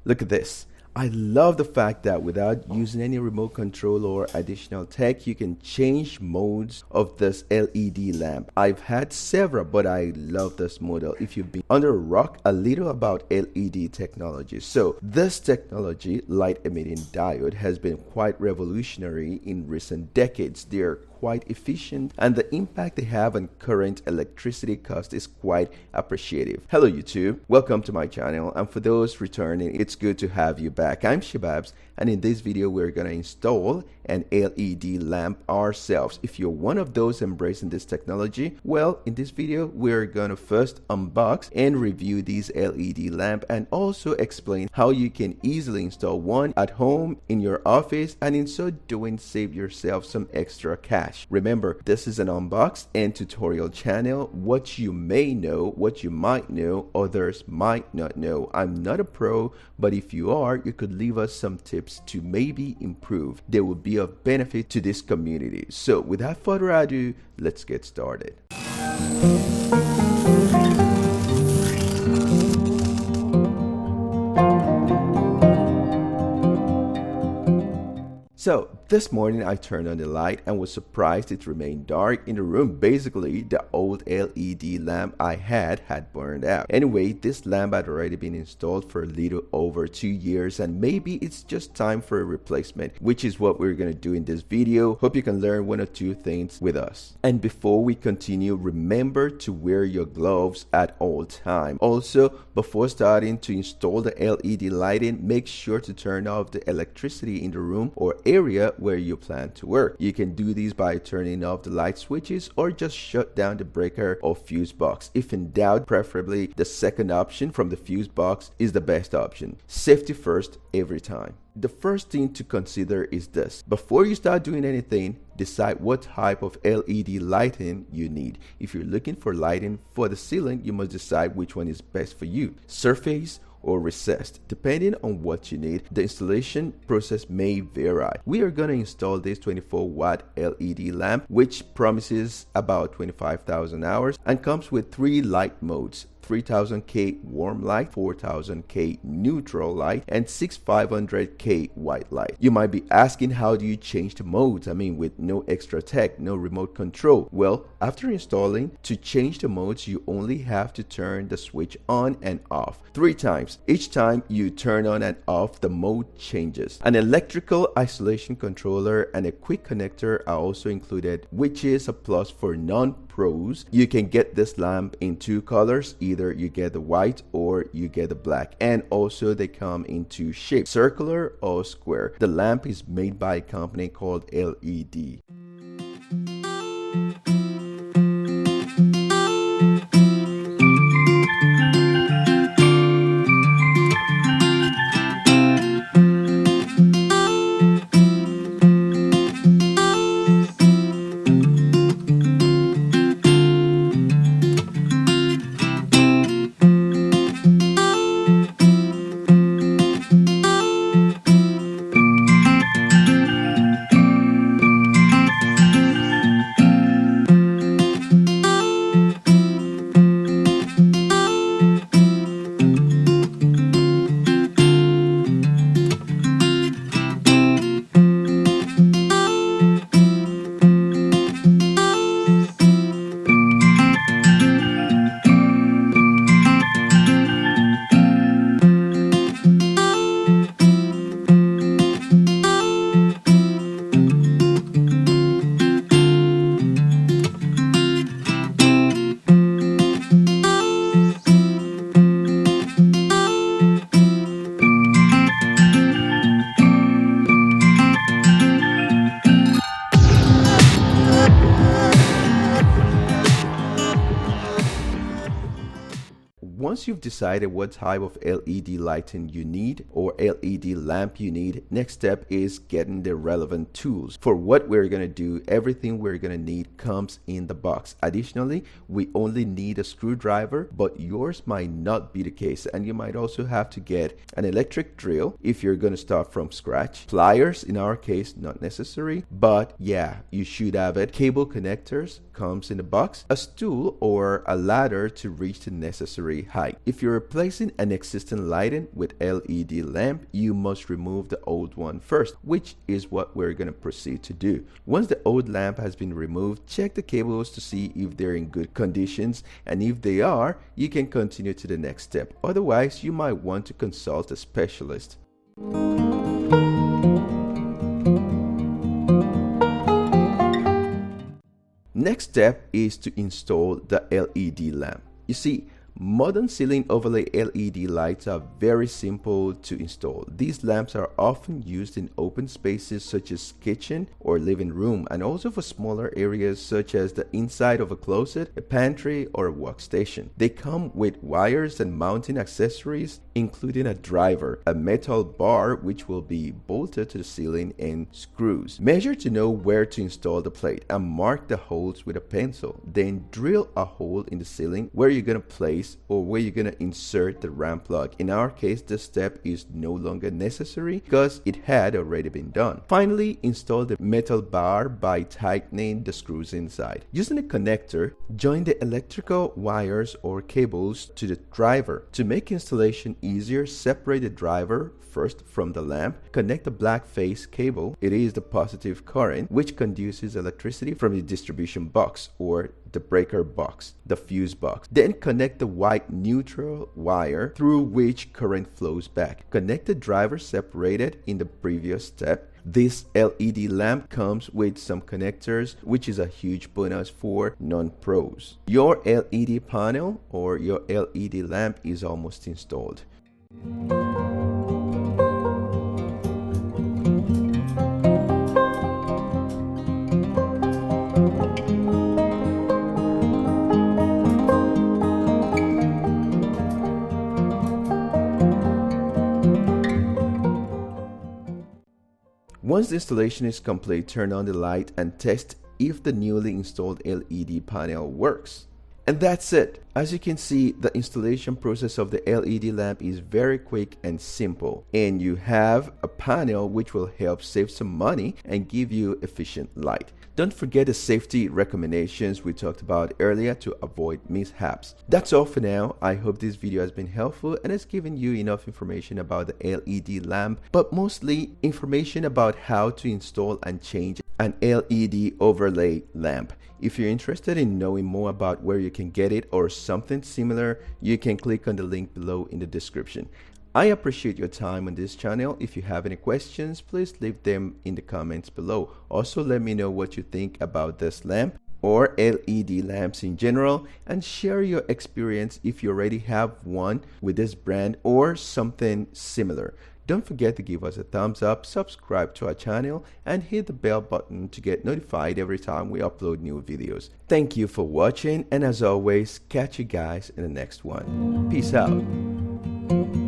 Look at this. I love the fact that without using any remote control or additional tech, you can change modes of this LED lamp. I've had several, but I love this model. If you've been under a rock, a little about LED technology. So this technology, light emitting diode, has been quite revolutionary in recent decades. They're quite efficient, and the impact they have on current electricity cost is quite appreciative. Hello YouTube, welcome to my channel, and for those returning, it's good to have you back. I'm Shababs, and in this video we're gonna install an LED lamp ourselves. If you're one of those embracing this technology, well, in this video we're gonna first unbox and review this LED lamp and also explain how you can easily install one at home, in your office, and in so doing save yourself some extra cash. Remember, this is an unbox and tutorial channel. What you may know, what you might know, others might not know. I'm not a pro, but if you are, you could leave us some tips to maybe improve. They will be of benefit to this community. So without further ado, let's get started. So this morning I turned on the light and was surprised it remained dark in the room. Basically, the old LED lamp I had burned out. Anyway, this lamp had already been installed for a little over 2 years, and maybe it's just time for a replacement, which is what we're going to do in this video. Hope you can learn one or two things with us. And before we continue, remember to wear your gloves at all times. Also, before starting to install the LED lighting, make sure to turn off the electricity in the room or area where you plan to work. You can do this by turning off the light switches or just shut down the breaker or fuse box. If in doubt, preferably the second option from the fuse box is the best option. Safety first every time. The first thing to consider is this. Before you start doing anything, decide what type of LED lighting you need. If you're looking for lighting for the ceiling, you must decide which one is best for you. Surface or recessed. Depending on what you need, the installation process may vary. We are going to install this 24-watt LED lamp, which promises about 25,000 hours and comes with 3 light modes: 3000K warm light, 4000K neutral light, and 6500K white light. You might be asking, how do you change the modes? I mean, with no extra tech, no remote control. Well, after installing, to change the modes, you only have to turn the switch on and off 3 times. Each time you turn on and off, the mode changes. An electrical isolation controller and a quick connector are also included, which is a plus for non-pros. You can get this lamp in 2 colors. Either you get the white or you get the black, and also they come in 2 shapes, circular or square. The lamp is made by a company called LED. Once you've decided what type of LED lighting you need or LED lamp you need, next step is getting the relevant tools. For what we're going to do, everything we're going to need comes in the box. Additionally, we only need a screwdriver, but yours might not be the case, and you might also have to get an electric drill if you're going to start from scratch. Pliers, in our case, not necessary, but yeah, you should have it. Cable connectors comes in the box, a stool or a ladder to reach the necessary height. light. If you're replacing an existing lighting with LED lamp, you must remove the old one first, which is what we're going to proceed to do. Once the old lamp has been removed, check the cables to see if they're in good conditions, and if they are, you can continue to the next step. Otherwise, you might want to consult a specialist. Next step is to install the LED lamp. You see, modern ceiling overlay LED lights are very simple to install. These lamps are often used in open spaces such as kitchen or living room, and also for smaller areas such as the inside of a closet, a pantry, or a workstation. They come with wires and mounting accessories, including a driver, a metal bar which will be bolted to the ceiling, and screws. Measure to know where to install the plate and mark the holes with a pencil. Then drill a hole in the ceiling where you're going to place or where you're going to insert the RAM plug. In our case, this step is no longer necessary because it had already been done. Finally, install the metal bar by tightening the screws inside. Using a connector, join the electrical wires or cables to the driver. To make installation easier, separate the driver first from the lamp. Connect the black face cable. It is the positive current which conduces electricity from the distribution box or the breaker box, the fuse box. Then connect the white neutral wire through which current flows back. Connect the driver separated in the previous step. This LED lamp comes with some connectors, which is a huge bonus for non-pros. Your LED panel or your LED lamp is almost installed. Once the installation is complete, turn on the light and test if the newly installed LED panel works. And that's it. As you can see, the installation process of the LED lamp is very quick and simple, and you have a panel which will help save some money and give you efficient light. Don't forget the safety recommendations we talked about earlier to avoid mishaps. That's all for now. I hope this video has been helpful and has given you enough information about the LED lamp, but mostly information about how to install and change an LED overlay lamp. If you're interested in knowing more about where you can get it or something similar, you can click on the link below in the description. I appreciate your time on this channel. If you have any questions, please leave them in the comments below. Also, let me know what you think about this lamp or LED lamps in general, and share your experience if you already have one with this brand or something similar. Don't forget to give us a thumbs up, subscribe to our channel, and hit the bell button to get notified every time we upload new videos. Thank you for watching, and as always, catch you guys in the next one. Peace out.